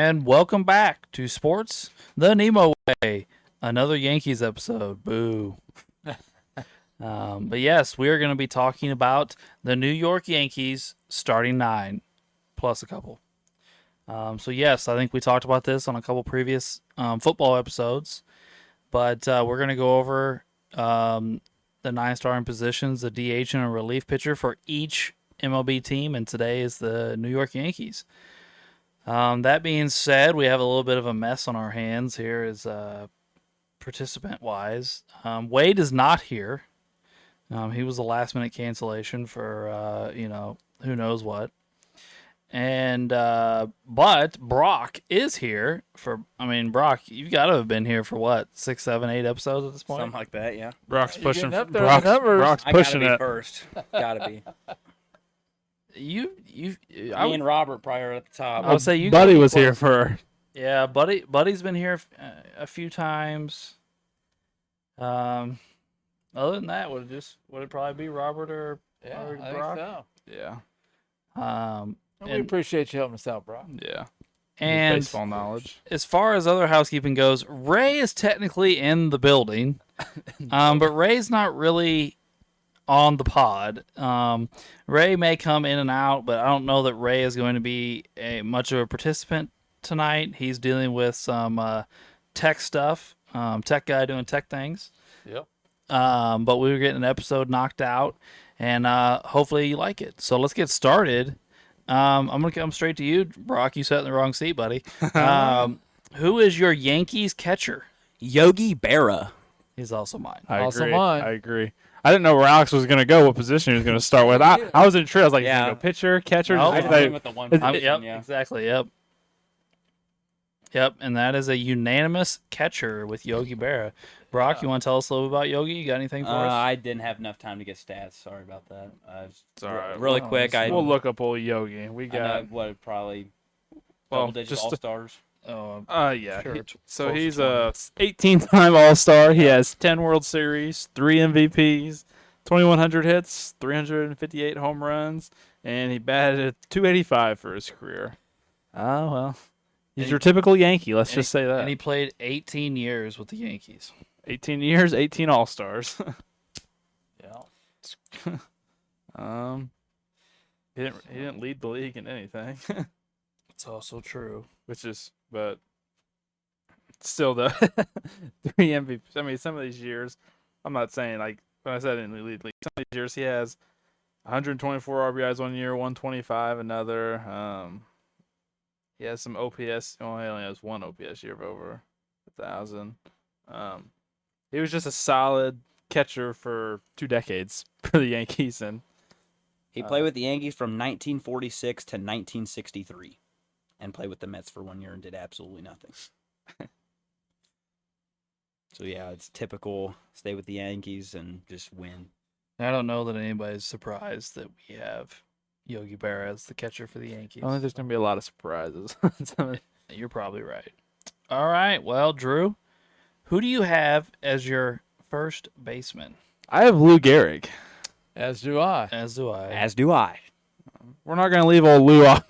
and welcome back to Sports the NEMO Way, another Yankees episode. Boo. But yes, we are going to be talking about the New York Yankees starting nine plus a couple. So yes, I think we talked about this on a couple previous football episodes, but we're going to go over the nine starting positions, the DH and a relief pitcher for each MLB team, and today is the New York Yankees. That being said, we have a little bit of a mess on our hands here as participant-wise. Wade is not here. He was a last-minute cancellation for, who knows what. And but Brock is here Brock, you've got to have been here for what, 6, 7, 8 episodes at this point? Something like that, yeah. Brock's pushing. Up there in the numbers. Brock's I pushing gotta be it. first. Gotta be. Me and Robert probably are at the top. I would say you. Buddy was here for. Yeah, Buddy's been here a few times. Other than that, would it probably be Robert or I Brock? think so. Yeah. We appreciate you helping us out, bro. Yeah. And baseball knowledge. as far as other housekeeping goes, Ray is technically in the building, but Ray's not really on the pod. Ray may come in and out, but I don't know that Ray is going to be much of a participant tonight. He's dealing with some tech stuff, tech guy doing tech things. Yep. But we were getting an episode knocked out, and hopefully you like it. So let's get started. I'm going to come straight to you, Brock. You sat in the wrong seat, buddy. Who is your Yankees catcher? Yogi Berra. He's also mine. I Also agree. mine. I agree. I didn't know where Alex was going to go, what position he was going to start with. I was intrigued. I was like, Yeah. he's going to go pitcher, catcher. No, just I like- went with the one position, Yep, exactly. Yep, and that is a unanimous catcher with Yogi Berra. Brock, you want to tell us a little bit about Yogi? You got anything for us? I didn't have enough time to get stats. Sorry about that. It's all right. Really quick, We'll look up old Yogi. We I got. know probably Well, double-digit just- All-Stars. Yeah. Sure, So close to he's 20. a 18-time All-Star. He has 10 World Series, 3 MVPs, 2,100 hits, 358 home runs, and he batted .285 for his career. Oh, well. He's your typical Yankee. Let's just say that. And he played 18 years with the Yankees. 18 years, 18 All-Stars. Yeah. He didn't lead the league in anything, It's also true. but still the 3 MVPs. I mean, some of these years, I'm not saying like when I said in the lead league, some of these years he has 124 RBIs one year, 125 another. He has some OPS. Well, he only has one OPS year of over 1,000. He was just a solid catcher for 2 decades for the Yankees, and He played with the Yankees from 1946 to 1963 and played with the Mets for 1 year and did absolutely nothing. So, yeah, it's typical. Stay with the Yankees and just win. I don't know that anybody's surprised that we have Yogi Berra as the catcher for the Yankees. I think there's gonna be a lot of surprises. You're probably right. All right. Well, Drew, who do you have as your first baseman? I have Lou Gehrig. As do I. As do I. As do I. We're not gonna leave old Lou off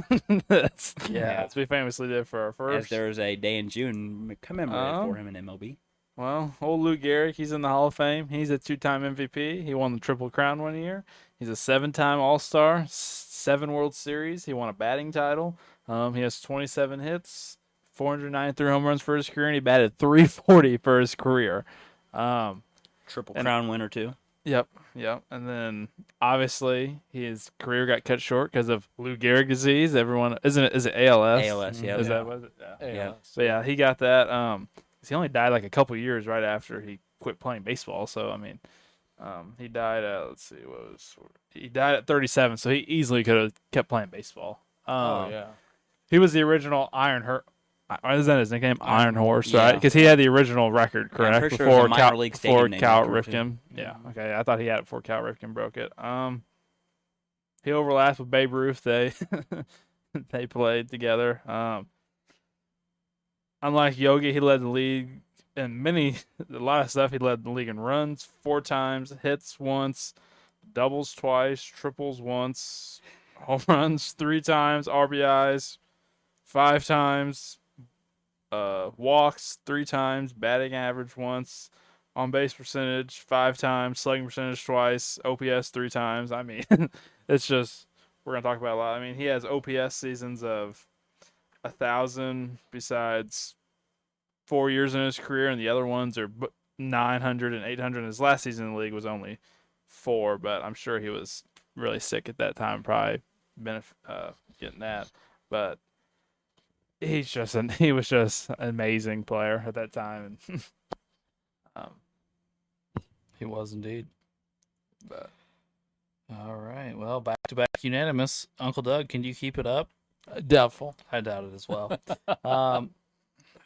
this. Yeah. As we famously did for our As first. there's a day in June commemorated Oh. for him in MLB. Well, old Lou Gehrig, he's in the Hall of Fame. He's a 2-time MVP. He won the Triple Crown 1 year. He's a 7-time All-Star, 7 World Series. He won a batting title. He has 27 hits, 493 home runs for his career, and he batted .340 for his career. Triple And- Crown winner, too. Yep. And then obviously his career got cut short because of Lou Gehrig disease. Everyone is it ALS? ALS, yeah. Is Yeah. that what it? Yeah. Yeah. So yeah, he got that. He only died like a couple years right after he quit playing baseball. So I mean, he died at he died at 37. So he easily could have kept playing baseball. Yeah. He was the original Iron Horse. Is that his nickname? Iron Horse, Yeah. right? Because he had the original record, I'm correct? pretty sure it was a minor league stadium named Cal after him, too. Ripken. Yeah. Okay. I thought he had it before Cal Ripken broke it. He overlapped with Babe Ruth. They they played together. Unlike Yogi, he led the league in a lot of stuff. He led the league in runs 4 times, hits once, doubles twice, triples once, home runs 3 times, RBIs 5 times, walks 3 times, batting average once, on base percentage 5 times, slugging percentage twice, OPS 3 times. I mean, it's just we're gonna talk about a lot. I mean, he has OPS seasons of 1,000 besides 4 years in his career, and the other ones are 900 and 800. His last season in the league was only 4, but I'm sure he was really sick at that time, probably getting that. But he was just an amazing player at that time. And, He was indeed. but All right. Well, back to back unanimous. Uncle Doug, can you keep it up? Doubtful. I doubt it as well.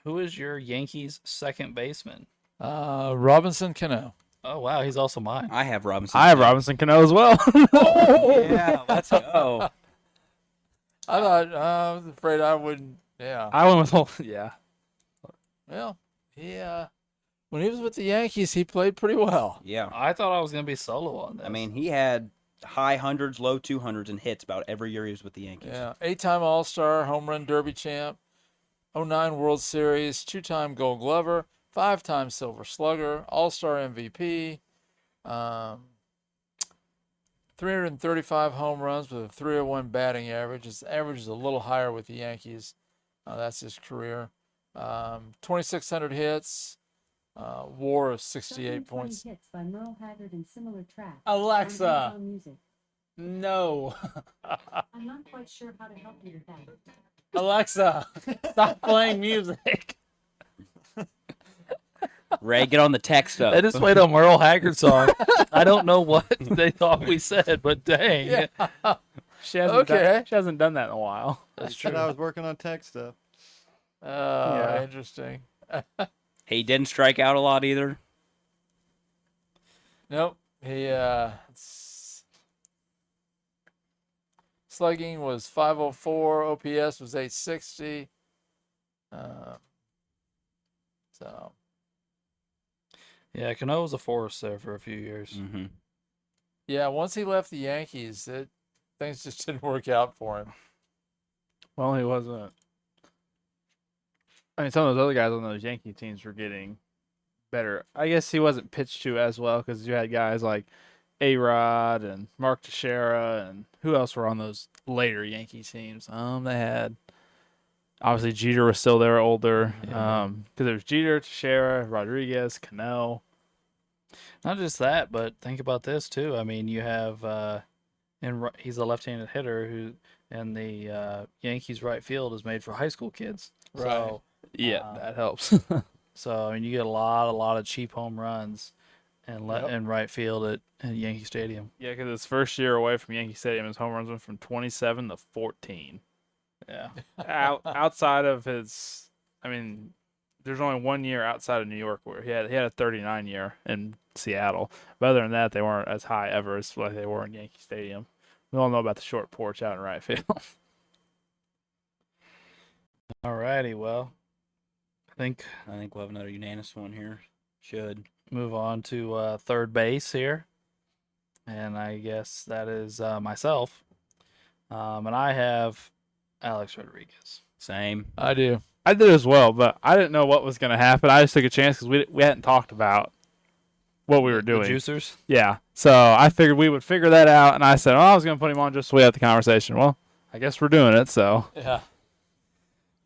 Who is your Yankees second baseman? Robinson Cano. Oh wow, he's also mine. I have Robinson. I have Robinson Cano as well. Yeah, let's go. I thought I was afraid I wouldn't. Yeah. I went with yeah. Well, when he was with the Yankees, he played pretty well. Yeah. I thought I was gonna be solo on this. I mean, he had high hundreds, low 200s, and hits about every year he was with the Yankees. Yeah. 8-time All-Star, home run derby champ, 09 World Series, 2-time Gold Glover, 5-time Silver Slugger, All-Star MVP, 335 home runs with a 301 batting average. His average is a little higher with the Yankees. That's his career. 2,600 hits, WAR of 68 points. Hits by Merle Haggard and similar tracks. Alexa. on Amazon Music. No. I'm not quite sure how to help you with that. Alexa, stop playing music. Ray, get on the tech stuff. they just played a Merle Haggard song. I don't know what they thought we said, but dang. Yeah. She hasn't Okay. she hasn't done that in a while. That's Said true. I was working on tech stuff. Yeah. Interesting. He didn't strike out a lot either. Nope. He slugging was 504, OPS was 860. So Yeah, Cano was a force there for a few years. Mm-hmm. yeah, once he left the Yankees, things just didn't work out for him. Well, he wasn't. I mean, some of those other guys on those Yankee teams were getting better. I guess he wasn't pitched to as well because you had guys like A-Rod and Mark Teixeira and who else were on those later Yankee teams? They had obviously Jeter was still there, older. Yeah. Because there was Jeter, Teixeira, Rodriguez, Cano. Not just that, but think about this too. I mean, you have he's a left-handed hitter and the Yankees right field is made for high school kids. So, Yeah, that helps. so I mean, you get a lot of cheap home runs and Yep. in right field at Yankee Stadium. Yeah, because his first year away from Yankee Stadium, his home runs went from 27 to 14. Yeah. Outside of his, I mean, there's only 1 year outside of New York where he had a 39 year in Seattle. But other than that, they weren't as high ever as like they were in Yankee Stadium. We all know about the short porch out in right field. Alrighty, well, I think I think we'll have another unanimous one here. Should. move on to third base here, and I guess that is myself, and I have Alex Rodriguez. Same. I do. I did as well, but I didn't know what was going to happen. I just took a chance because we hadn't talked about what we were The doing. juicers. Yeah, so I figured we would figure that out, and I said, I was going to put him on just so we had the conversation. Well, I guess we're doing it, so. Yeah.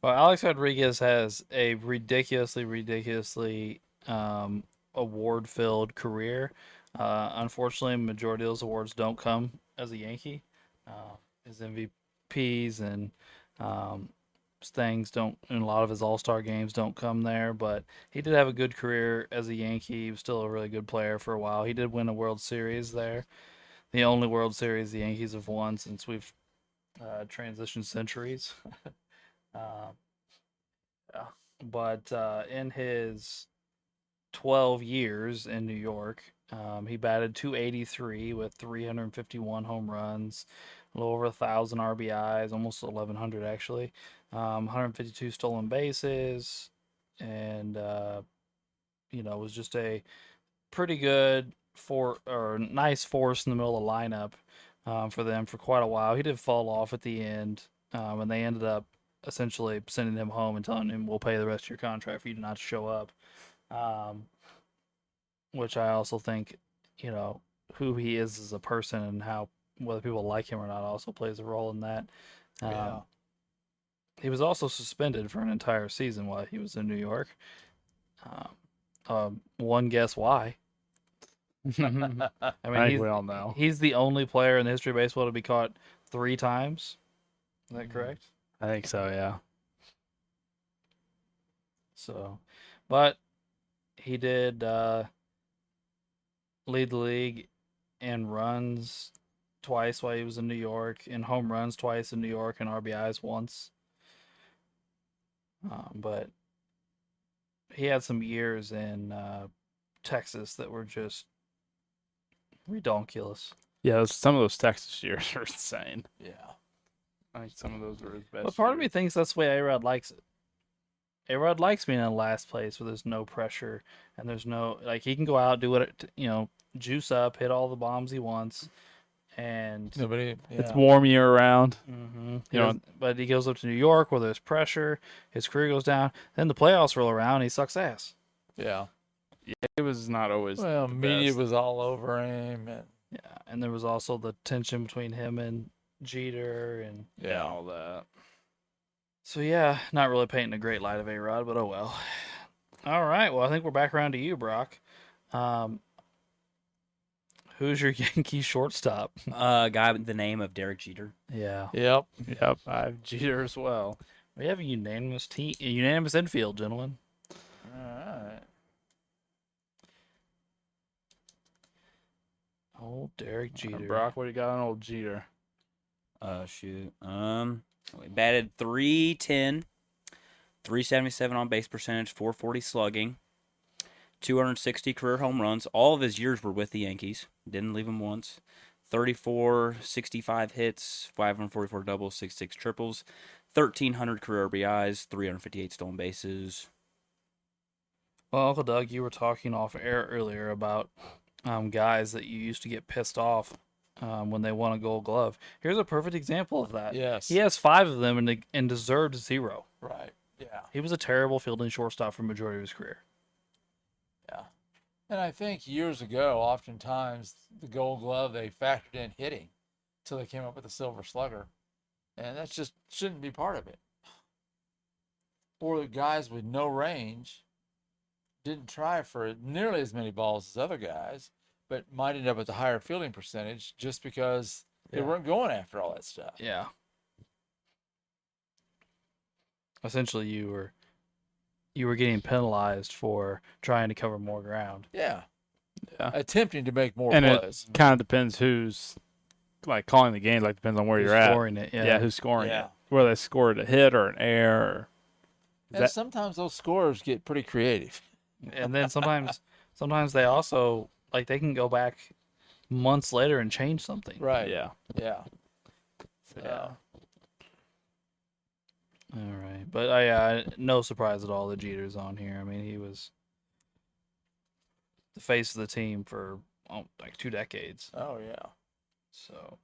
Well, Alex Rodriguez has a ridiculously award-filled career. Unfortunately, majority of those awards don't come as a Yankee. His MVPs and things don't, and a lot of his All-Star games don't come there. But he did have a good career as a Yankee. He was still a really good player for a while. He did win a World Series there, the only World Series the Yankees have won since we've transitioned centuries. But in his 12 years in New York, he batted .283 with 351 home runs, a little over 1,000 RBIs, almost 1,100 actually, 152 stolen bases, and was just a pretty good nice force in the middle of the lineup for them for quite a while. He did fall off at the end, and they ended up essentially sending him home and telling him we'll pay the rest of your contract for you not to show up. Which I also think, who he is as a person and how whether people like him or not also plays a role in that. Yeah. He was also suspended for an entire season while he was in New York. One guess why? I mean, I think we all know. he's the only player in the history of baseball to be caught 3 times. Is that correct? I think so, yeah. So, but he did lead the league in runs twice while he was in New York, in home runs twice in New York, and RBIs once. But he had some years in Texas that were just redonkulous. Yeah, some of those Texas years are insane. Yeah. I think some of those were his best. But part of me years. thinks that's the way A-Rod likes it. A-Rod likes being in last place where there's no pressure and there's no, like, he can go out, do it, juice up, hit all the bombs he wants, and Nobody. It's Yeah. warm year round. but he goes up to New York where there's pressure, his career goes down, then the playoffs roll around, and he sucks ass. Yeah. It was not always. Well, the media best. was all over him, and Yeah, and there was also the tension between him and Jeter, and Yeah, all that. so yeah, not really painting a great light of A-Rod, but oh well. All right, well I think we're back around to you, Brock. Who's your Yankee shortstop? Guy with the name of Derek Jeter. Yeah, Yep. Yep, I have Jeter as well. we have a unanimous infield, gentlemen. All right. Old Derek Jeter. Brock, what do you got on old Jeter? Shoot. We batted .310, .377 on base percentage, .440 slugging, 260 career home runs. All of his years were with the Yankees. Didn't leave him once. 34, 65 hits, 544 doubles, 66 triples, 1,300 career RBIs, 358 stolen bases. Well, Uncle Doug, you were talking off air earlier about guys that you used to get pissed off when they won a Gold Glove. Here's a perfect example of that. Yes. He has 5 of them and deserved 0. Right. Yeah. He was a terrible fielding shortstop for the majority of his career. Yeah. And I think years ago, oftentimes the Gold Glove they factored in hitting until they came up with the Silver Slugger, and that just shouldn't be part of it. Or the guys with no range didn't try for nearly as many balls as other guys, but might end up with a higher fielding percentage just because they Yeah. weren't going after all that stuff. Yeah. Essentially, you were getting penalized for trying to cover more ground. Yeah. Yeah. Attempting to make more And plays. it kind of depends who's like calling the game. Like depends on where Who's you're at. scoring it, yeah. Yeah, who's scoring Yeah. it? Whether they scored a hit or an error. Or, And that- sometimes those scorers get pretty creative. And then sometimes they also they can go back months later and change something. Right. yeah. Yeah. Yeah. All right, but no surprise at all that Jeter's on here. I mean, he was the face of the team for 2 decades. Oh yeah. So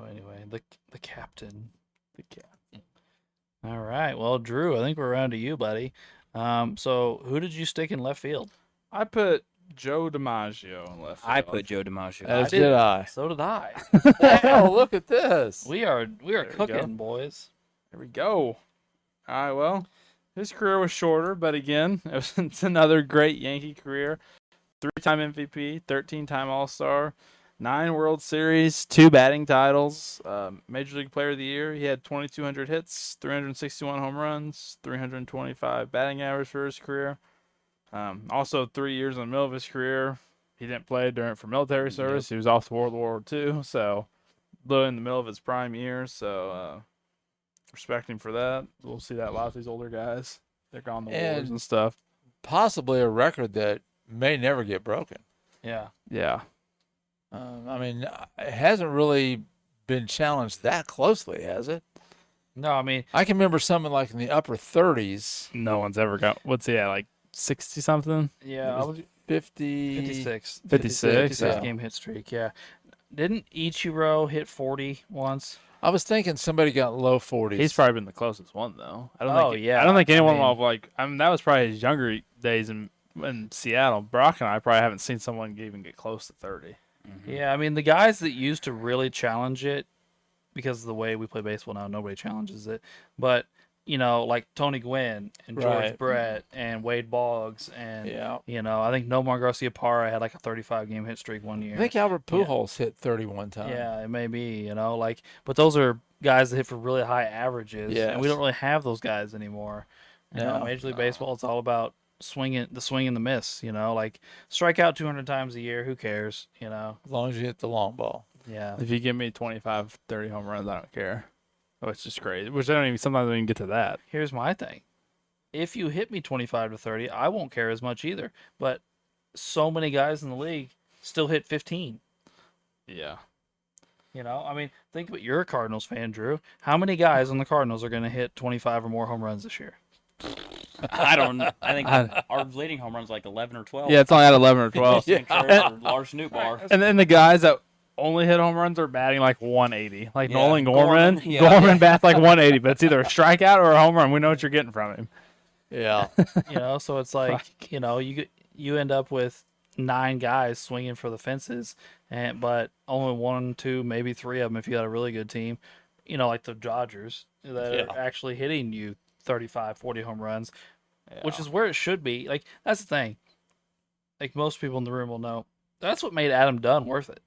anyway, the captain. The cat. All right, well, Drew, I think we're around to you, buddy. So who did you stick in left field? I put Joe DiMaggio in left field. I put Joe DiMaggio. As did. did I. So did I. Oh, look at this. We are we go. cooking, boys. There we go. All right, well, his career was shorter, but again, it's another great Yankee career. 3-time MVP, 13-time All-Star, 9 World Series, 2 batting titles, Major League Player of the Year. He had 2,200 hits, 361 home runs, 325 batting average for his career. Also, 3 years in the middle of his career, he didn't play for military service. He was off to World War II, so in the middle of his prime years. So respect him for that. We'll see that a lot of these older guys. They're gone the wars And- and stuff. Possibly a record that may never get broken. Yeah. Yeah. I mean, it hasn't really been challenged that closely, has it? No, I mean, I can remember someone like in the upper 30s, No one's ever got, what's he at, like 60 something? yeah, I was 50. 56. 56, 56 yeah. game hit streak, yeah. Didn't Ichiro hit 40 once? I was thinking somebody got low 40s. He's probably been the closest one though. I don't Oh, think. yeah. I don't think anyone I mean- like. I mean, that was probably his younger days in Seattle. Brock and I probably haven't seen someone even get close to 30. Yeah, I mean the guys that used to really challenge it, because of the way we play baseball now, nobody challenges it. But like Tony Gwynn and George Right. Brett and Wade Boggs and Yeah. I think Nomar Garcia Parra had like a 35 game hit streak one year. I think Albert Yeah. Pujols hit 31 times. Yeah, it may be, but those are guys that hit for really high averages, and we Yes. don't really have those guys anymore. No, Major League Baseball, it's all about swing and the miss. Like strike out 200 times a year. Who cares? As long as you hit the long ball. Yeah. If you give me 25, 30 home runs, I don't care. Oh, it's just crazy. Which I don't even. Sometimes I don't even get to that. Here's my thing: if you hit me 25 to 30, I won't care as much either. But so many guys in the league still hit 15. Yeah. I mean, think about you're a Cardinals fan, Drew. How many guys on the Cardinals are going to hit 25 or more home runs this year? I don't know. I think our leading home runs like 11 or 12. Yeah, it's only at 11 or 12. Austin Kerr or Lars Nootbaar. And then the guys that only hit home runs are batting like 180. Like Yeah, Nolan Gorman. Gorman, yeah. Gorman bats like 180, but it's either a strikeout or a home run. We know what you're getting from him. Yeah. So it's like you end up with 9 guys swinging for the fences, but only 1, 2, maybe 3 of them if you got a really good team. Like the Dodgers that are actually hitting you 35, 40 home runs, which is where it should be. Like that's the thing. Like most people in the room will know, that's what made Adam Dunn worth it.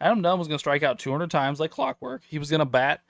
Adam Dunn was going to strike out 200 times like clockwork. He was going to bat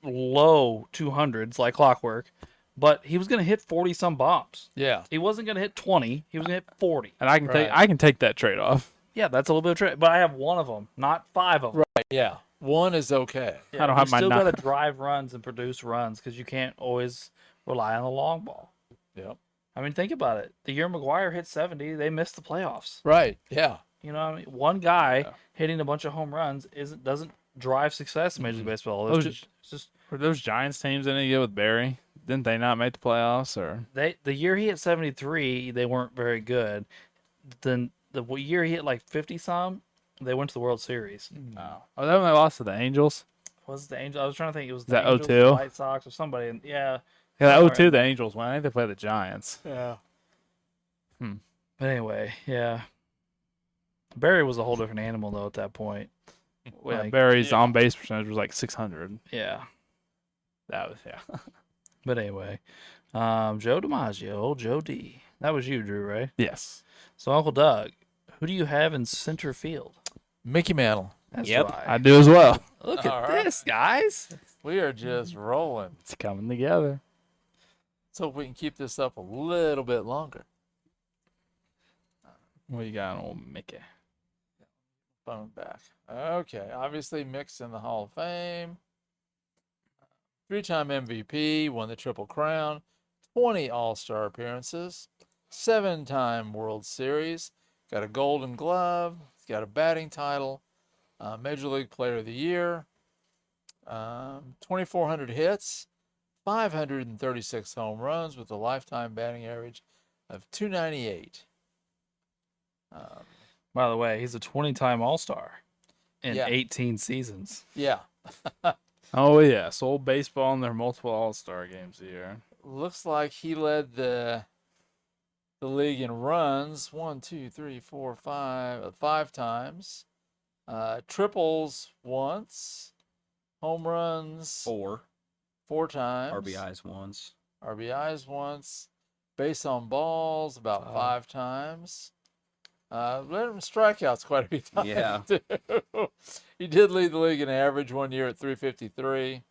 low 200s like clockwork, but he was going to hit 40 some bombs. Yeah. He wasn't going to hit 20. He was going to hit 40. And I can Right. take that trade off. Yeah, that's a little bit of trick, but I have one of them, not 5 of them. Right. Yeah. One is okay. Yeah, I don't you have my still got to nine. drive runs and produce runs because you can't always rely on the long ball. Yep. I mean, think about it. The year McGuire hit 70, they missed the playoffs. Right. Yeah. You know what I mean? One guy Yeah. hitting a bunch of home runs doesn't drive success in Major League Baseball. Those- It's just Were those Giants teams in it yet with Barry? Didn't they not make the playoffs? Or the year he hit 73, they weren't very good. Then the year he hit like 50 some, they went to the World Series. oh, that when they lost to the Angels? Was it the Angels? I was trying to think. It was the that Angels, 02? the White Sox, or somebody. And yeah. Yeah, Somewhere that 02 in the there. Angels won. I think they played the Giants. Yeah. But anyway, yeah. Barry was a whole different animal though at that point. Yeah, Like, Barry's on base percentage was like 600. yeah. That was But anyway, Joe DiMaggio, old Joe D. That was you, Drew, right? yes. So Uncle Doug, who do you have in center field? Mickey Mantle. That's Yep. right. I do as well. Look All at right. this, guys. We are just rolling. It's coming together. Let's hope we can keep this up a little bit longer. What you got on old Mickey? Phone back. Okay. Obviously, Mick's in the Hall of Fame. 3-time MVP, won the Triple Crown, 20 All-Star appearances, 7-time World Series, got a Golden Glove, he's got a batting title, Major League Player of the Year, 2,400 hits, 536 home runs with a lifetime batting average of 298. By the way, he's a 20-time All-Star in Yeah. 18 seasons. Yeah. Oh yeah, sold baseball and their multiple All-Star games a year. Looks like he led the league in runs 5 times, triples once, home runs 4 4 times, RBIs once. base on balls about 5. 5 times. Led him strikeouts quite a few times. Yeah. Too. He did lead the league in average one year at 353.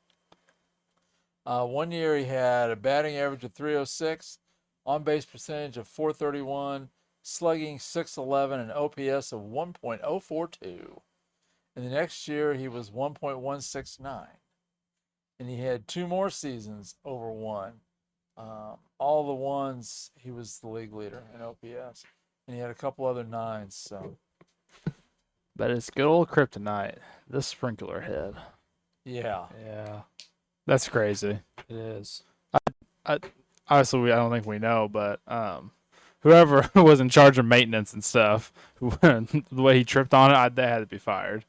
One year he had a batting average of 306, on base percentage of 431, slugging 611, and OPS of 1.042. And the next year he was 1.169. And he had 2 more seasons over 1. All the ones he was the league leader in OPS. And he had a couple other 9s. So But it's good old kryptonite, the sprinkler head. yeah. Yeah, That's crazy. it is. Obviously, I don't think we know, but whoever was in charge of maintenance and stuff, the way he tripped on it, they had to be fired.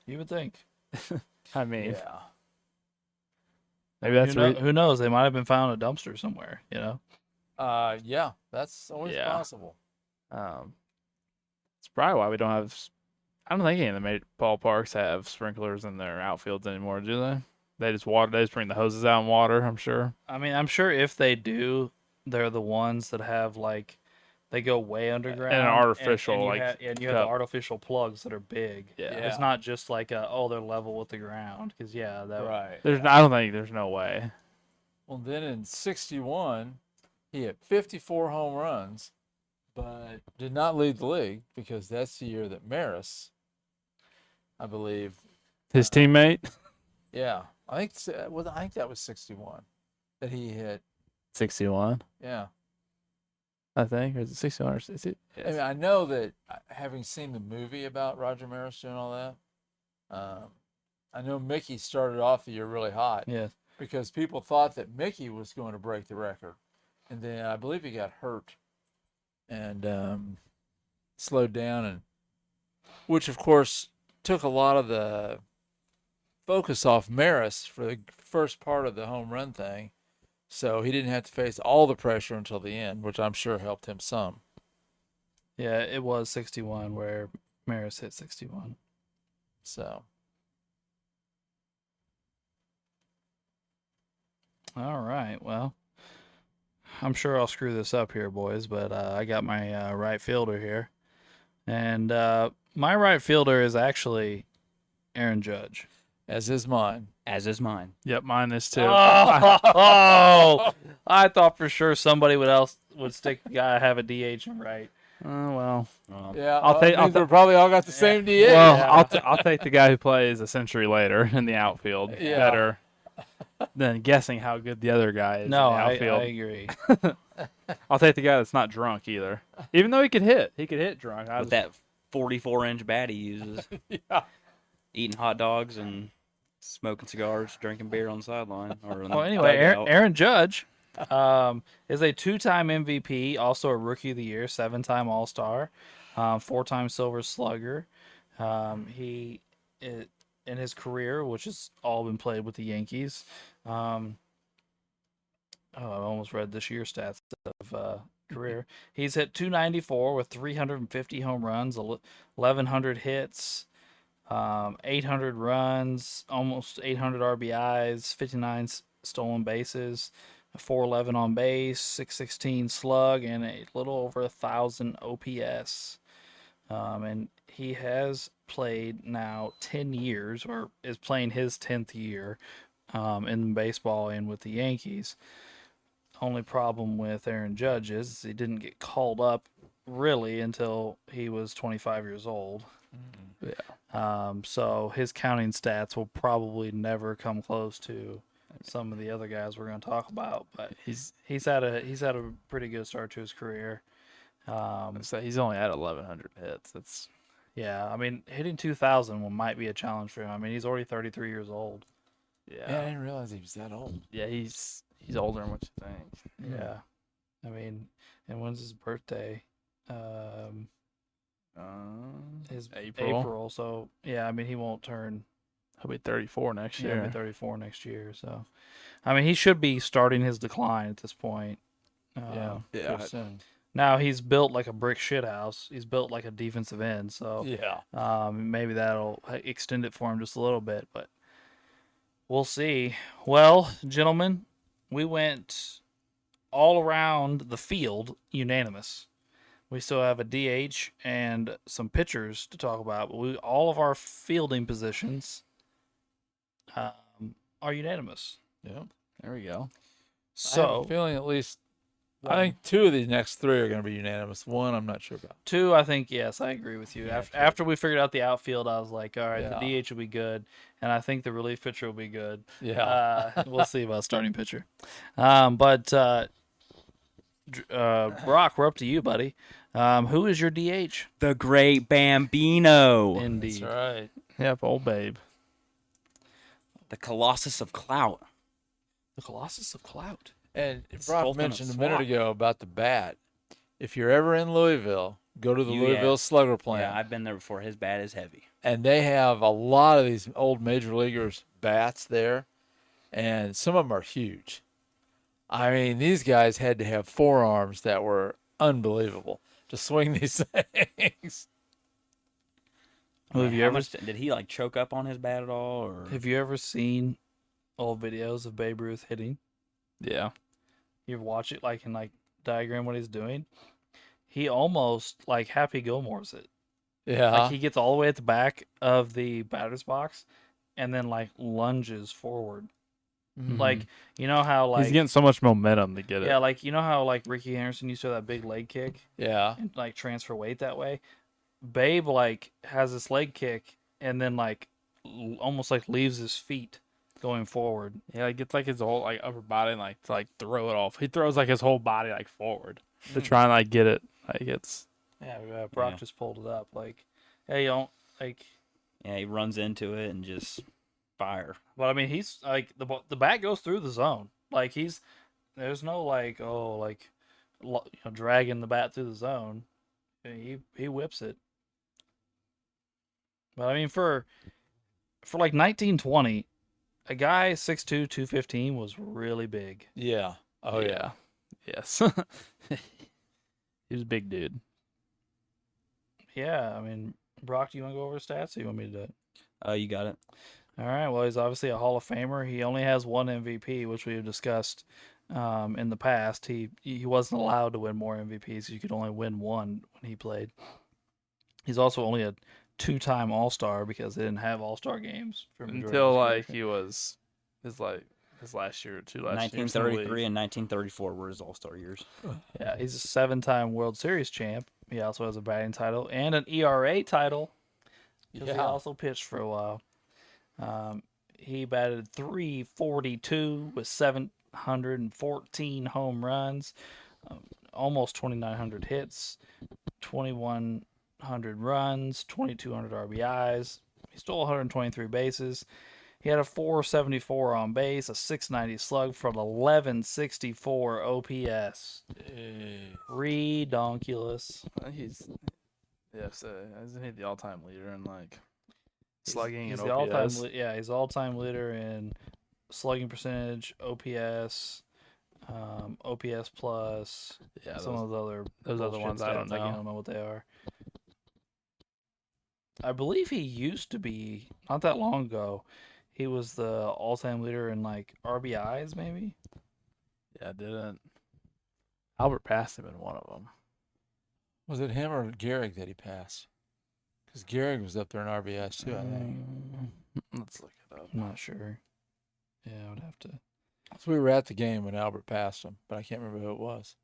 You would think. I mean, Yeah. maybe that's Who knows? They might have been found in a dumpster somewhere. You know. Yeah, that's always Yeah. possible. It's probably why we don't have. I don't think any of the major ballparks have sprinklers in their outfields anymore, do they? They just water. They just bring the hoses out and water. I'm sure. I mean, I'm sure if they do, they're the ones that have like they go way underground And an artificial, and you like, and you have the cup. artificial plugs that are big. Yeah. It's not just like they're level with the ground because that Right. I don't think there's no way. Well, then in 61, he hit 54 home runs, but did not lead the league because that's the year that Maris, I believe. His teammate. Yeah. I think that was 61 that he hit. 61. Yeah. I think, or is it 61? Or is it? I mean, I know that having seen the movie about Roger Maris doing all that, I know Mickey started off the year really hot yeah. because people thought that Mickey was going to break the record. And then I believe he got hurt and slowed down, and which, of course, took a lot of the focus off Maris for the first part of the home run thing. So he didn't have to face all the pressure until the end, which I'm sure helped him some. Yeah, it was 61 where Maris hit 61. So, All right. Well, I'm sure I'll screw this up here, boys, but I got my right fielder here. And my right fielder is actually Aaron Judge. as is mine. As is mine. Yep, mine is too. Oh, I thought for sure somebody would stick the guy I have a DH and right. Well, Yeah, I'll take- I'll we probably all got the same DH. well, Yeah. I'll take the guy who plays a century later in the outfield Yeah. better than guessing how good the other guy is No, in the I outfield. agree. I'll take the guy that's not drunk either. Even though he could hit drunk. With that 44-inch bat he uses. Yeah. Eating hot dogs and smoking cigars, drinking beer on the sideline. Or in the Well, anyway, dugout. Aaron Judge is a 2-time MVP, also a Rookie of the Year, 7-time All-Star, 4-time Silver Slugger. He, in his career, which has all been played with the Yankees, I almost read this year's stats of career. He's hit 294 with 350 home runs, 1,100 hits. 800 runs, almost 800 RBIs, 59 stolen bases, 411 on base, 616 slug, and a little over 1,000 OPS. And he has played now 10 years, or is playing his 10th year in baseball and with the Yankees. Only problem with Aaron Judge is he didn't get called up really until he was 25 years old. So his counting stats will probably never come close to some of the other guys we're going to talk about. But he's had a pretty good start to his career. So he's only at 1,100 hits. That's Yeah, I mean hitting 2,000 might be a challenge for him. I mean he's already 33 years old. Yeah, I didn't realize he was that old. Yeah, he's older than what you think. Yeah, I mean, and when's his birthday? His April. So yeah, I mean he won't turn. He'll be 34 next He'll year. be 34 next year. So, I mean he should be starting his decline at this point. Yeah. Yeah. Soon. Now he's built like a brick shit house. He's built like a defensive end. So Yeah. maybe that'll extend it for him just a little bit, but we'll see. Well, gentlemen, we went all around the field unanimous. We still have a DH and some pitchers to talk about, but all of our fielding positions are unanimous. Yeah. There we go. I have a So feeling at least, I think 2 of these next 3 are going to be unanimous. 1, I'm not sure about. 2, I think, yes, I agree with you. Yeah, After we figured out the outfield, I was like, all right, Yeah. the DH will be good, and I think the relief pitcher will be good. Yeah. We'll see about starting pitcher. But Brock, we're up to you, buddy. Who is your DH? The Great Bambino. Indeed. That's right. Yep, old babe. The Colossus of Clout. The Colossus of Clout. And It's Brock both in a mentioned a minute swamp. ago about the bat. If you're ever in Louisville Go to the Yeah. Louisville Slugger plant. Yeah, I've been there before. His bat is heavy. And they have a lot of these old major leaguers bats there, and some of them are huge. I mean, these guys had to have forearms that were unbelievable to swing these things. Well, have Man, you how ever much did he like choke up on his bat at all? Or have you ever seen old videos of Babe Ruth hitting? Yeah. You ever watch it like in like diagram what he's doing? He almost like Happy Gilmore's it. Yeah. Like he gets all the way at the back of the batter's box and then like lunges forward. Mhm. Like you know how like He's getting so much momentum to get it. yeah, like you know how like Ricky Henderson used to have that big leg kick Yeah. and like transfer weight that way. Babe like has this leg kick and then like almost like leaves his feet going forward. Yeah, he gets like his whole like upper body and like to like throw it off. He throws like his whole body like forward to try and like get it. Like it's Yeah, Brock Yeah. just pulled it up. Like, hey, you don't like. yeah, he runs into it and just fire. But I mean, he's like the bat goes through the zone. Like there's no like dragging the bat through the zone. He whips it. But I mean, for like 1920, a guy 6'2", 215 was really big. Yeah. Oh yeah. Yes. He was a big dude. Yeah, I mean, Brock, do you want to go over his stats? Or you want me to do it? You got it. All right. Well, he's obviously a Hall of Famer. He only has one MVP, which we have discussed in the past. He wasn't allowed to win more MVPs. You could only win one when he played. He's also only a two-time All-Star because they didn't have All-Star games for majority of Until his like career. he was his last year or two last year. in the 1933 league. and 1934 were his All-Star years. Yeah, he's a seven-time World Series champ. He also has a batting title and an ERA title because he Yeah. also pitched for a while. He batted .342 with 714 home runs, almost 2,900 hits, 2,100 runs, 2,200 RBIs. He stole 123 bases. He had a 474 on base, a 690 slug for an 1164 OPS. Redonkulous. He's isn't he the all-time leader in like slugging He's and the OPS? all-time he's all-time leader in slugging percentage, OPS, OPS plus. Yeah, Some of those those other bullshit ones I don't stats, I know. don't know what they are. I believe he used to be not that long ago. He was the all-time leader in like RBIs, maybe. Yeah, didn't Albert passed him in one of them? Was it him or Gehrig that he passed? Because Gehrig was up there in RBIs too, I think. Let's look it up. I'm not sure. Yeah, I would have to. So we were at the game when Albert passed him, but I can't remember who it was.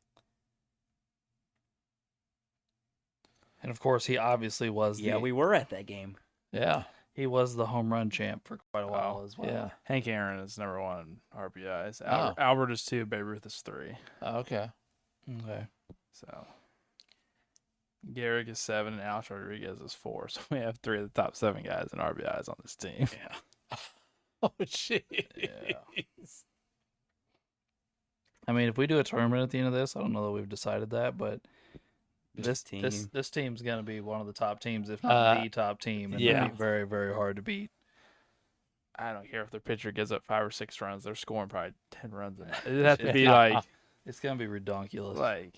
And of course, he obviously was. Yeah, we were at that game. Yeah. He was the home run champ for quite a while Oh, as well. Yeah. Hank Aaron is number one RBIs. Oh. Albert is 2. Babe Ruth is 3. Okay. Okay. So Gehrig is 7 and Alex Rodriguez is 4. So we have 3 of the top 7 guys in RBIs on this team. Yeah. Oh, jeez. Yeah. I mean, if we do a tournament at the end of this, I don't know that we've decided that, but This team. this team's gonna be one of the top teams, if not the top team, and yeah. it'll be very, very hard to beat. I don't care if their pitcher gives up 5 or 6 runs. They're scoring probably 10 runs. It'd have to be Yeah. It's gonna be redonkulous. like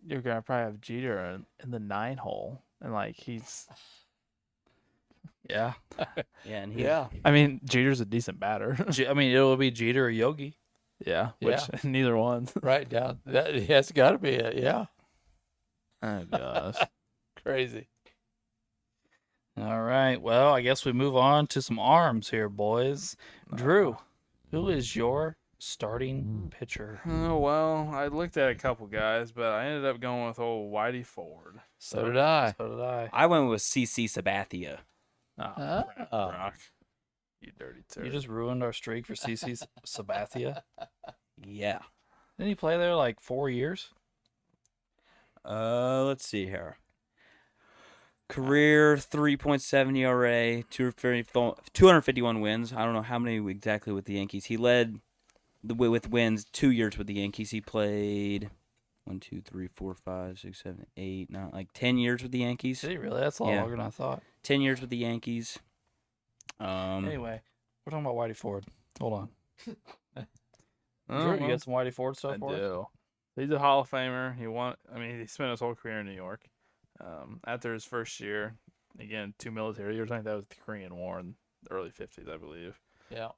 you're gonna probably have Jeter in the 9 hole, and like he's. Yeah. Yeah, and he, Yeah. I mean, Jeter's a decent batter. I mean, it'll be Jeter or Yogi. yeah, which Yeah. neither one. Right down. That has got to be it. Yeah. Oh gosh. Crazy. All right. Well, I guess we move on to some arms here, boys. Drew, who is your starting pitcher? Oh well, I looked at a couple guys, but I ended up going with old Whitey Ford. So did I. So did I. I went with CC Sabathia. Oh, Ah. Brock, you dirty turd. You just ruined our streak for CC Sabathia. Yeah. Didn't he play there like 4 years? Let's see here. Career 3.7 ERA, 251 wins. I don't know how many exactly with the Yankees. He led with wins 2 years with the Yankees. He played 1, 2, 3, 4, 5, 6, 7, 8, 9, like 10 years with the Yankees. Did he really? That's a lot Yeah. longer than I thought. 10 years with the Yankees. Anyway, we're talking about Whitey Ford. Hold on. Oh, Drew, you well, got some Whitey Ford stuff I for us? do. He's a Hall of Famer. He spent his whole career in New York. After his first year, again, 2 military years. I think that was the Korean War in the early 50s, I believe. Yeah.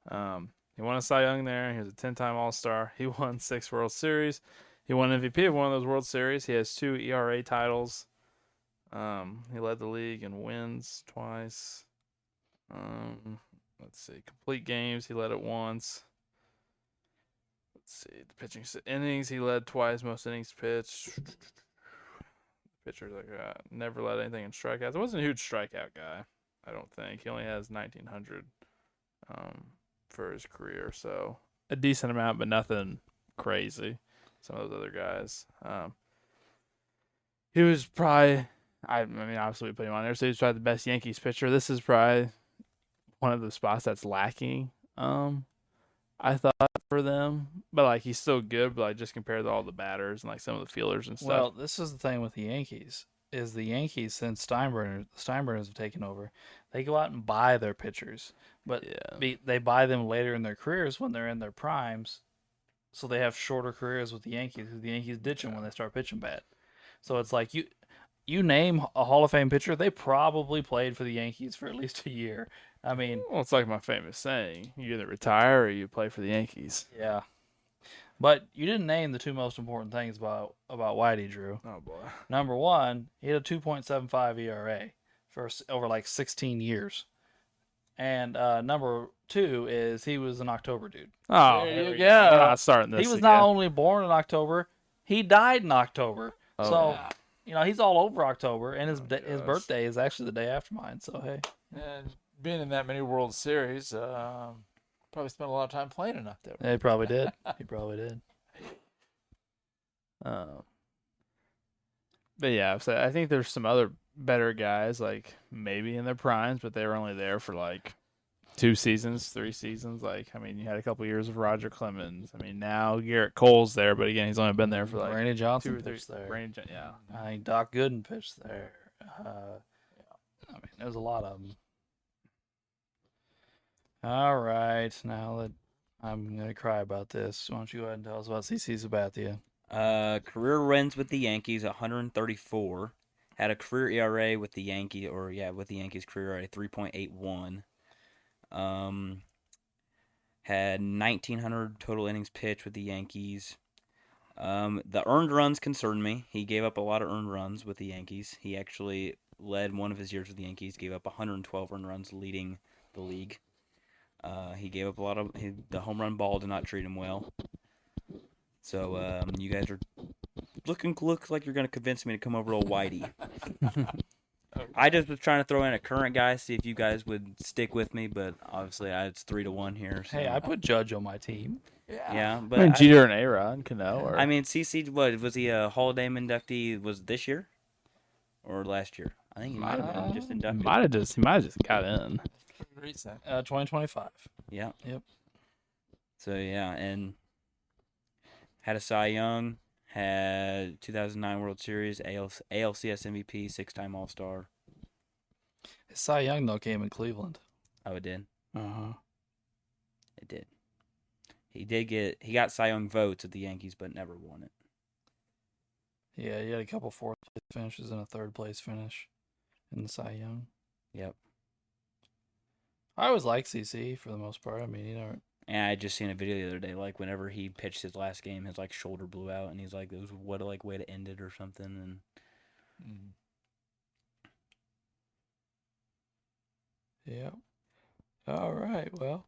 He won a Cy Young there. He was a 10-time All-Star. He won 6 World Series. He won MVP of one of those World Series. He has 2 ERA titles. He led the league in wins twice. Let's see. Complete games, he led it once. Let's see. The pitching innings, he led twice. Most innings pitched. Pitcher never led anything in strikeouts. I wasn't a huge strikeout guy, I don't think. He only has 1,900 for his career, so a decent amount, but nothing crazy. Some of those other guys. He was probably, I mean, obviously we put him on there, so he's probably the best Yankees pitcher. This is probably one of the spots that's lacking, I thought, for them. But, like, he's still good, but, like, just compared to all the batters and, like, some of the fielders and stuff. Well, this is the thing with the Yankees. Is the Yankees, since Steinbrenners have taken over, they go out and buy their pitchers. But yeah. they buy them later in their careers when they're in their primes. So they have shorter careers with the Yankees because the Yankees ditch them when they start pitching bad. So it's like you name a Hall of Fame pitcher, they probably played for the Yankees for at least a year. I mean, Well, it's like my famous saying: you either retire or you play for the Yankees. yeah. But you didn't name the 2 most important things about Whitey, Drew. Oh boy. Number 1, he had a 2.75 ERA for over like 16 years. And number 2 is he was an October dude. Oh, There you here we go. We're not starting this. He was again. not only born in October, he died in October. Oh, so, yeah. you know, he's all over October, and his Oh, his gosh. birthday is actually the day after mine. So, hey. And being in that many World Series, probably spent a lot of time playing in October. Yeah, he probably did. He probably did. But yeah, so I think there's some other better guys, like maybe in their primes, but they were only there for like 2 seasons, 3 seasons. Like, I mean, you had a couple years of Roger Clemens. I mean, now Garrett Cole's there, but again, he's only been there for like Randy 2 Johnson or 3. pitched there. Yeah. I think Doc Gooden pitched there. I mean, there's a lot of them. All right, now that I'm gonna cry about this, why don't you go ahead and tell us about CC Sabathia? Career wins with the Yankees, 134. Had a career ERA with the Yankees, with the Yankees career ERA 3.81. Had 1,900 total innings pitched with the Yankees. The earned runs concerned me. He gave up a lot of earned runs with the Yankees. He actually led one of his years with the Yankees, gave up 112 earned runs, leading the league. He gave up a lot of the home run ball did not treat him well. So you guys are look like you're gonna convince me to come over to old Whitey. I just was trying to throw in a current guy, see if you guys would stick with me, but obviously it's 3-1 here. So. Hey, I put Judge on my team. Yeah, but I mean, Jeter and A-Rod, Cano. Or... I mean, CC, what was he a Hall of Fame inductee? Was it this year or last year? I think he might have been just he inducted. might have just got in. Recent. 2025. Yeah. Yep. So yeah, and had a Cy Young, had 2009 World Series, ALCS MVP, 6-time All-Star. His Cy Young though came in Cleveland. Oh, it did. Uh-huh. It did. He got Cy Young votes at the Yankees, but never won it. Yeah, he had a couple 4th place finishes and a 3rd place finish in the Cy Young. Yep. I always liked CC for the most part. I mean, you know, And I just seen a video the other day, like whenever he pitched his last game, his like shoulder blew out, and he's like, "It was what a like way to end it or something." And yeah. All right. Well,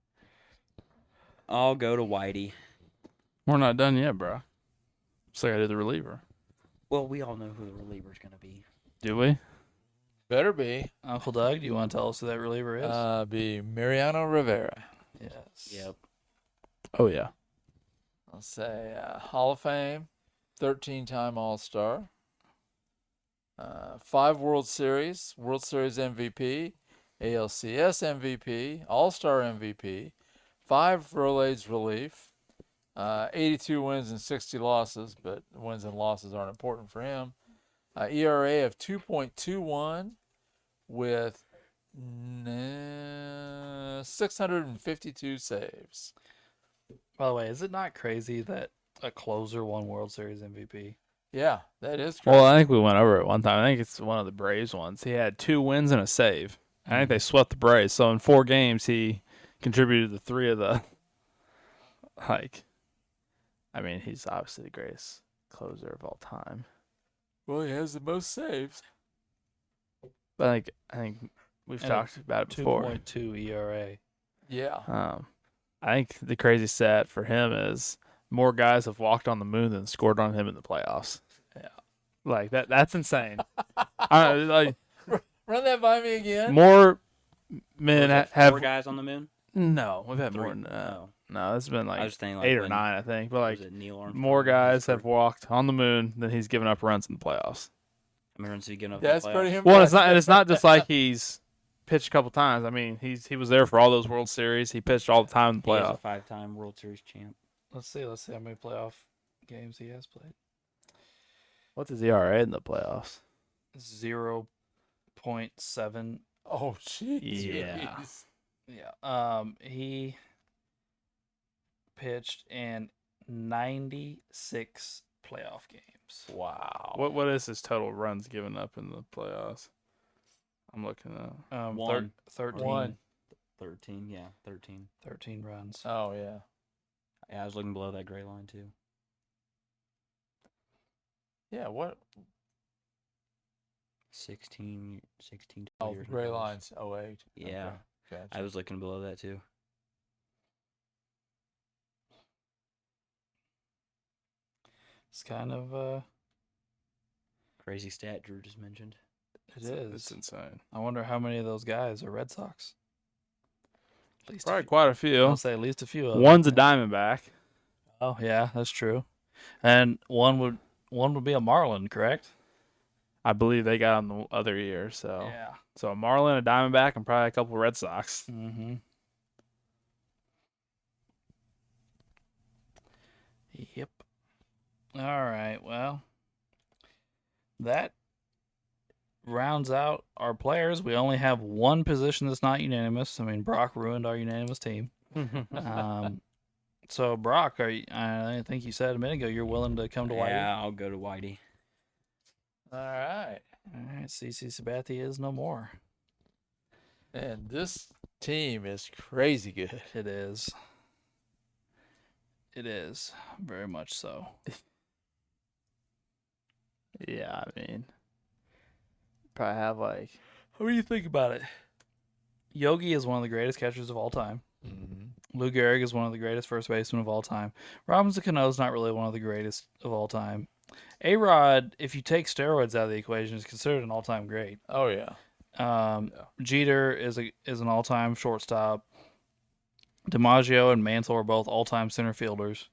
I'll go to Whitey. We're not done yet, bro. So I got to do the reliever. Well, we all know who the reliever's gonna be. Do we? Better be. Uncle Doug, do you want to tell us who that reliever is? Be Mariano Rivera. Yes. Yep. Oh, yeah. I'll say Hall of Fame, 13-time All-Star, 5 World Series MVP, ALCS MVP, All-Star MVP, 5 Rolaids relief, 82 wins and 60 losses, but wins and losses aren't important for him. ERA of 2.21 with 652 saves. By the way, is it not crazy that a closer won World Series MVP? Yeah, that is crazy. Well, I think we went over it one time. I think it's one of the Braves ones. He had 2 wins and a save. I think they swept the Braves. So in 4 games, he contributed to 3 of the. I mean, he's obviously the greatest closer of all time. Well, he has the most saves. But I think we've And a talked about it before. 2.2 ERA. Yeah. I think the crazy stat for him is more guys have walked on the moon than scored on him in the playoffs. Yeah. Like that's insane. Run that by me again. More men Was it have 4 guys on the moon. No, we've had 3? more than that. Oh. No, it's been I was thinking 8 or when- 9, I think. But was it Neil Armstrong? more guys have scored? walked on the moon than he's given up runs in the playoffs. How many runs did he get up? That's in the pretty playoffs? impressive. Well, it's not just like he's pitched a couple times. I mean, he was there for all those World Series. He pitched all the time in the He is a playoffs. 5-time World Series champ. Let's see how many playoff games he has played. What's his ERA in the playoffs? 0.7. Oh, jeez. Yeah. Yeah. He pitched in 96 playoff games. Wow. What is his total runs given up in the playoffs? I'm looking at. One. 13. One. 13, yeah, 13. 13 runs. Oh, yeah. Yeah, I was looking below that gray line too. Yeah, what? 16 Oh, years. gray lines. 08. Yeah. Okay. Gotcha. I was looking below that too. It's kind of Crazy stat Drew just mentioned. it is. It's insane. I wonder how many of those guys are Red Sox. At least Probably quite a few. I'll say at least a few of them. One's a Diamondback. Oh yeah, that's true. And one would be a Marlin, correct? I believe they got on the other year. So Yeah. so a Marlin, a Diamondback, and probably a couple Red Sox. Mm-hmm. Yep. All right. Well, that rounds out our players. We only have one position that's not unanimous. I mean, Brock ruined our unanimous team. So Brock, I think you said a minute ago you're willing to come to Whitey. Yeah, I'll go to Whitey. All right. All right. CC Sabathia is no more. And this team is crazy good. It is. It is very much so. Yeah, I mean, probably have like. What do you think about it? Yogi is one of the greatest catchers of all time. Mm-hmm. Lou Gehrig is one of the greatest first basemen of all time. Robinson Cano is not really one of the greatest of all time. A-Rod, if you take steroids out of the equation, is considered an all-time great. Oh, yeah. Jeter is an all-time shortstop. DiMaggio and Mantle are both all-time center fielders.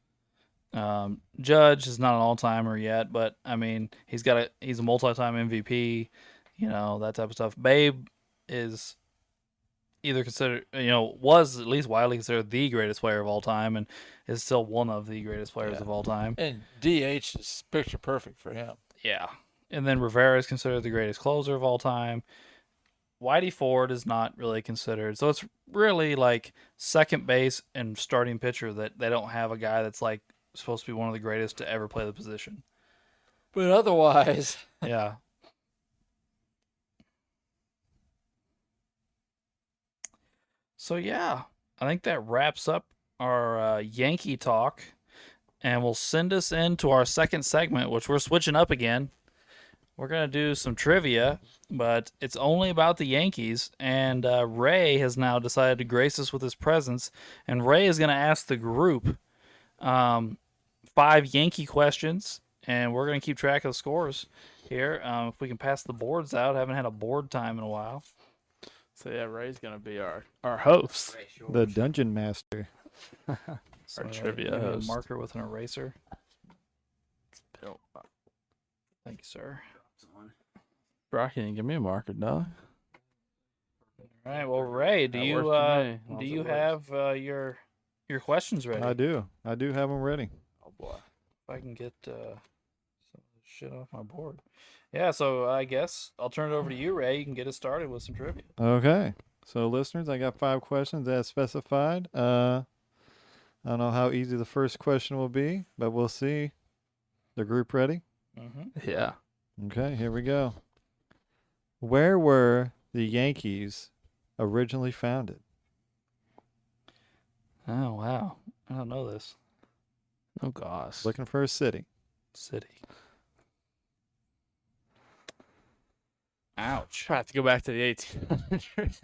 Judge is not an all-timer yet, but I mean he's a multi-time MVP, that type of stuff. Babe is either considered, was at least widely considered the greatest player of all time, and is still one of the greatest players of all time. And DH is picture perfect for him. Yeah, and then Rivera is considered the greatest closer of all time. Whitey Ford is not really considered, so it's really like second base and starting pitcher that they don't have a guy that's like supposed to be one of the greatest to ever play the position. But otherwise, Yeah. So yeah, I think that wraps up our Yankee talk, and will send us into our second segment, which we're switching up again. We're gonna do some trivia, but it's only about the Yankees, and Ray has now decided to grace us with his presence, and Ray is gonna ask the group 5 Yankee questions, and we're gonna keep track of the scores here. If we can pass the boards out, haven't had a board time in a while. So yeah, Ray's gonna be our host. The Dungeon Master. So, trivia give me a host. marker with an eraser. Thank you, sir. Brock, can you give me a marker, dog? All right. Well, Ray, do That you works for me, as long do as you it have your your questions ready. I do. I do have them ready. Oh boy, if I can get some of this shit off my board. Yeah, so I guess I'll turn it over to you, Ray. You can get us started with some trivia. Okay. So, listeners, I got 5 questions as specified. I don't know how easy the first question will be, but we'll see. The group ready? Mm-hmm. Yeah. Okay, here we go. Where were the Yankees originally founded? Oh wow, I don't know this Oh gosh. Looking for a city. city. Ouch. Try to go back to the 1800s.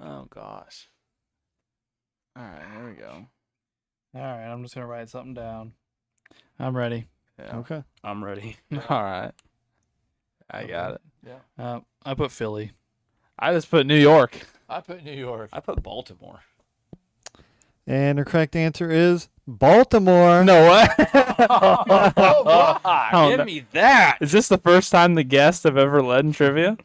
Oh gosh. All right, here we go. All right, I'm just gonna write something down. I'm ready. Yeah. Okay. I'm ready. All right. I got it. I put Philly. I just put New York. I put New York. I put Baltimore. And the correct answer is Baltimore. No way. Give me that. Is this the first time the guests have ever led in trivia?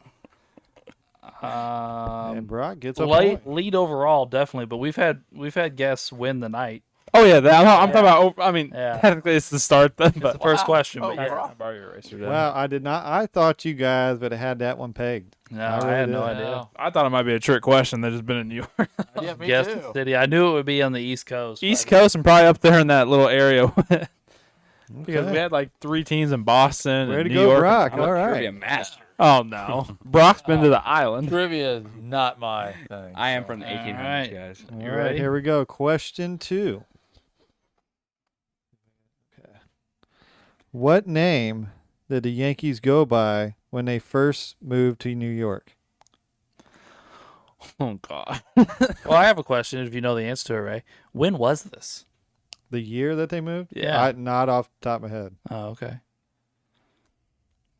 And Brock gets a Lead, point. lead overall, definitely, but we've had guests win the night. Oh yeah, I'm talking about. I mean, Yeah. technically it's the start, then, It's but the first question, Oh, but yeah. wow. borrow your eraser. then. Wow, I did not. I thought you guys would have had that one pegged. No, I I really had no did. idea. I thought it might be a trick question. They just been in New York, Yeah, me Guess too. the city. I knew it would be on the East Coast. but East Coast, and probably up there in that little area. Because Okay. we had like 3 teams in Boston Way and to New go, York. Brock. I'm All a right. trivia master. Oh no, Brock's been to the island. Trivia is not my thing. I am so. from the All 1800s, right. guys. All You right, ready? here we go. Question 2. Okay. What name did the Yankees go by when they first moved to New York? Oh god. Well, I have a question. If you know the answer to it, Ray, when was this? The year that they moved? Yeah. Not off the top of my head. Oh, okay.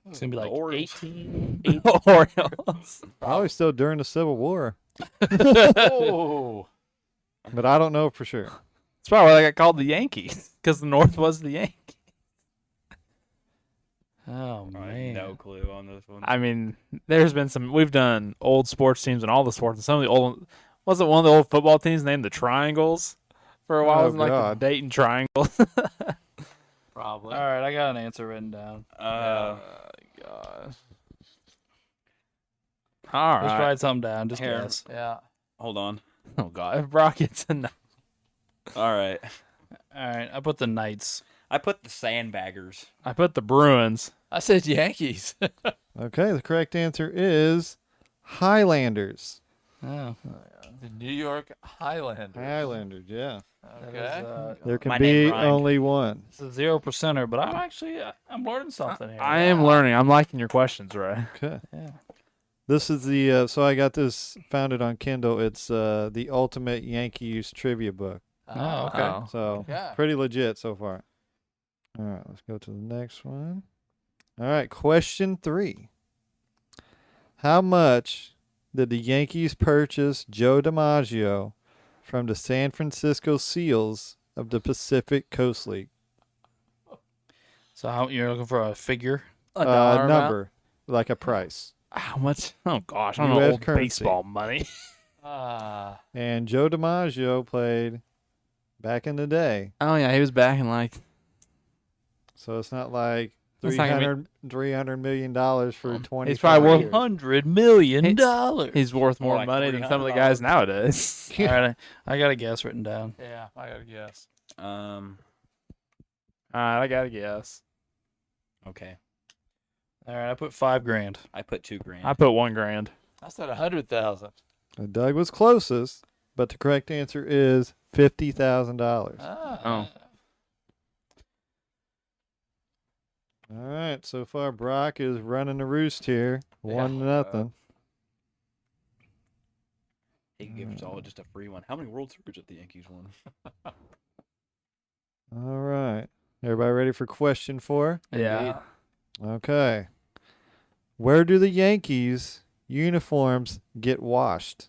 It's gonna be like Orioles. 18. Orioles. Probably still during the Civil War, Oh, but I don't know for sure. That's probably why they got called the Yankees, because the North was the Yankees. Oh I man. have no clue on this one. I mean, there's been some. We've done old sports teams and all the sports, and some of the old. Wasn't one of the old football teams named the Triangles for a while? Oh, Wasn't like God. the Dayton Triangle? probably. All right, I got an answer written down. Gosh. All Just right. write something down. Just Here. guess. Yeah. Hold on. Oh god, if Brock gets a no. All right. All right, I put the Knights. I put the Sandbaggers. I put the Bruins. I said Yankees. Okay, the correct answer is Highlanders. Oh, The New York Highlanders. Highlanders, yeah. Okay. There can My name be rhymed. only one. it's a 0%er, but I'm actually I'm learning something here. I am learning. I'm liking your questions, Ray. Okay. Yeah. This is the so I got this founded on Kindle. It's the Ultimate Yankees trivia book. Oh, okay. Oh. So Okay. pretty legit so far. All right, let's go to the next one. All right, question 3. How much did the Yankees purchase Joe DiMaggio from the San Francisco Seals of the Pacific Coast League? So you're looking for a figure? A dollar amount? Number, like a price. How much? Oh gosh, I don't know US old currency. baseball money. And Joe DiMaggio played back in the day. Oh yeah, he was back in like. So it's not like It's not gonna $300 million for 20. He's probably worth $100 million. He's worth more like money than some of the guys nowadays. All right, I got a guess written down. Yeah, I gotta guess. All right, I gotta guess. Okay. All right, I put $5,000. I put $2,000. I put $1,000. I said 100,000. Doug was closest, but the correct answer is $50,000. Oh. All right, so far Brock is running the roost here, 1-0. He can give us all just a free one. How many World Series have the Yankees won? All right, everybody ready for question 4? Yeah. Okay. Where do the Yankees uniforms get washed?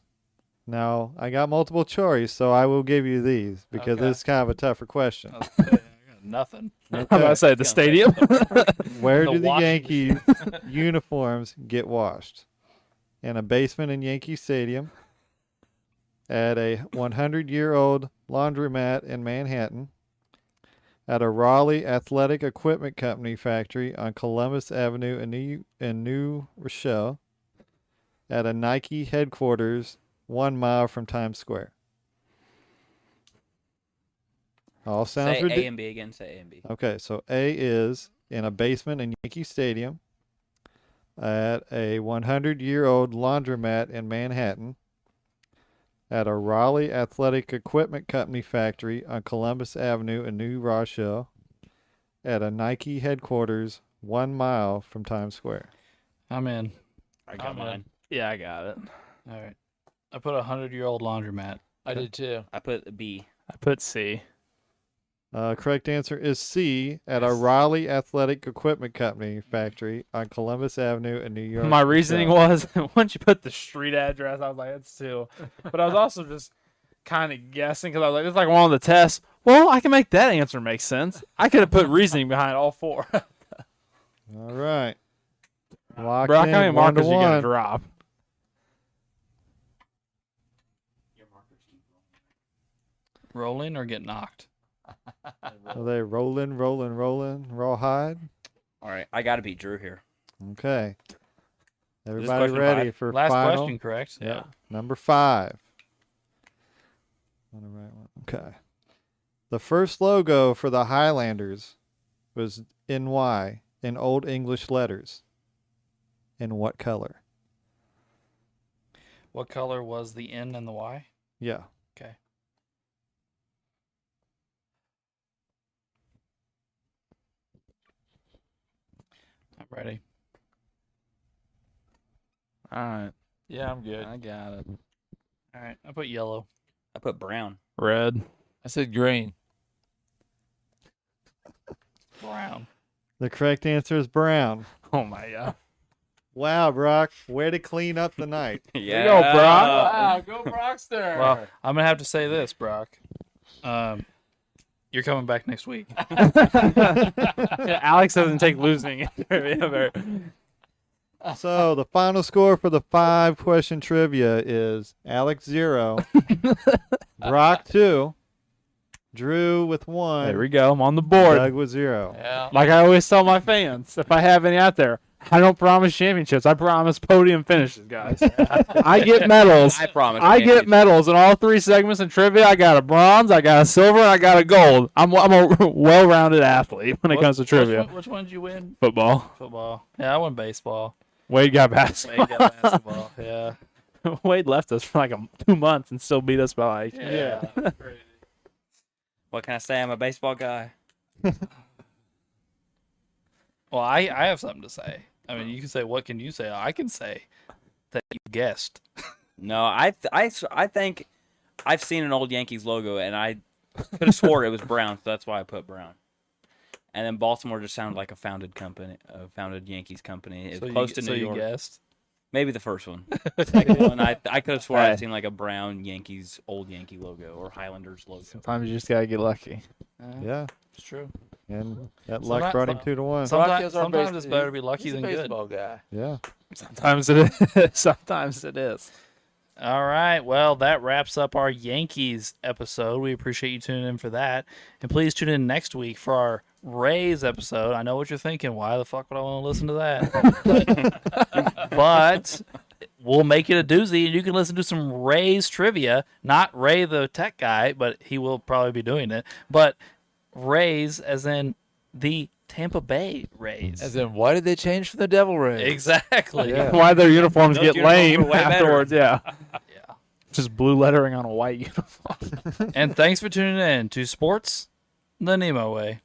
Now, I got multiple choice, so I will give you these because Okay. this is kind of a tougher question. I got nothing. I'm about to say the stadium. Where The do the washing Yankees uniforms get washed? In a basement in Yankee Stadium, at a 100-year-old laundromat in Manhattan, at a Raleigh Athletic Equipment Company factory on Columbus Avenue in New Rochelle, at a Nike headquarters 1 mile from Times Square. All sounds Say A ridiculous. and B again. Say A and B. Okay, so A is in a basement in Yankee Stadium, at a 100-year-old laundromat in Manhattan, at a Raleigh Athletic Equipment Company factory on Columbus Avenue in New Rochelle, at a Nike headquarters 1 mile from Times Square. I'm in. I got I'm in. mine. Yeah, I got it. All right. I put a 100-year-old laundromat. I did too. I put B. I put C. Correct answer is C, at a Raleigh Athletic Equipment Company factory on Columbus Avenue in New York. My reasoning was once you put the street address, I was like, that's two. But I was also just kind of guessing because I was like, it's like one of the tests. Well, I can make that answer make sense. I could have put reasoning behind all four. All right. Locked Brock, in, how many 1 to markers you got to 1. drop? Rolling or get knocked? Are they rolling, rawhide? All right, I got to beat Drew here. Okay. Everybody question ready 5? for Last final? question, correct? Yeah. Number 5. On the right one. Okay. The first logo for the Highlanders was NY in Old English letters. In what color? What color was the N and the Y? Yeah. Okay. I'm ready. All right. Yeah, I'm good. I got it. All right. I put yellow. I put brown. Red. I said green. Brown. The correct answer is brown. Oh, my God. Wow, Brock. Way to clean up the night. Yeah. go, Brock. Wow, go Brockster. Well, I'm gonna have to say this, Brock. You're coming back next week. Yeah, Alex doesn't take losing. So the final score for the 5-question trivia is Alex 0, Brock 2, Drew with 1, There we go. I'm on the board. Doug with 0. Yeah. Like I always tell my fans, if I have any out there, I don't promise championships. I promise podium finishes, guys. I get medals. I promise. I get medals in all 3 segments in trivia. I got a bronze, I got a silver, and I got a gold. I'm a well-rounded athlete when it comes to trivia. Which one did you win? Football. Football. Yeah, I won baseball. Wade got basketball. Wade got basketball. Yeah. Wade left us for like 2 months and still beat us by like. Yeah. What can I say? I'm a baseball guy. Well, I have something to say. I mean, you can say, what can you say? I can say that you guessed. No, I think I've seen an old Yankees logo, and I could have swore it was brown, so that's why I put brown. And then Baltimore just sounded like a founded Yankees company. It was close to New York. You guessed? Maybe the first one. Second one, I could have swore I'd seen like a brown Yankees, old Yankee logo or Highlanders logo. Sometimes you just gotta get lucky. Yeah. It's true. And that So luck that- brought him 2 to 1. Sometimes it's better to be lucky He's a than good. baseball guy. Yeah. Sometimes it is. Sometimes it is. All right. Well, that wraps up our Yankees episode. We appreciate you tuning in for that. And please tune in next week for our Rays episode. I know what you're thinking. Why the fuck would I want to listen to that? But we'll make it a doozy, and you can listen to some Rays trivia. Not Ray the tech guy, but he will probably be doing it. But Rays as in the Tampa Bay Rays. As in, why did they change from the Devil Rays? Exactly. Yeah. Why their uniforms Those get uniforms lame are way better. afterwards? Yeah. Yeah. Just blue lettering on a white uniform. And thanks for tuning in to Sports the NEMO Way.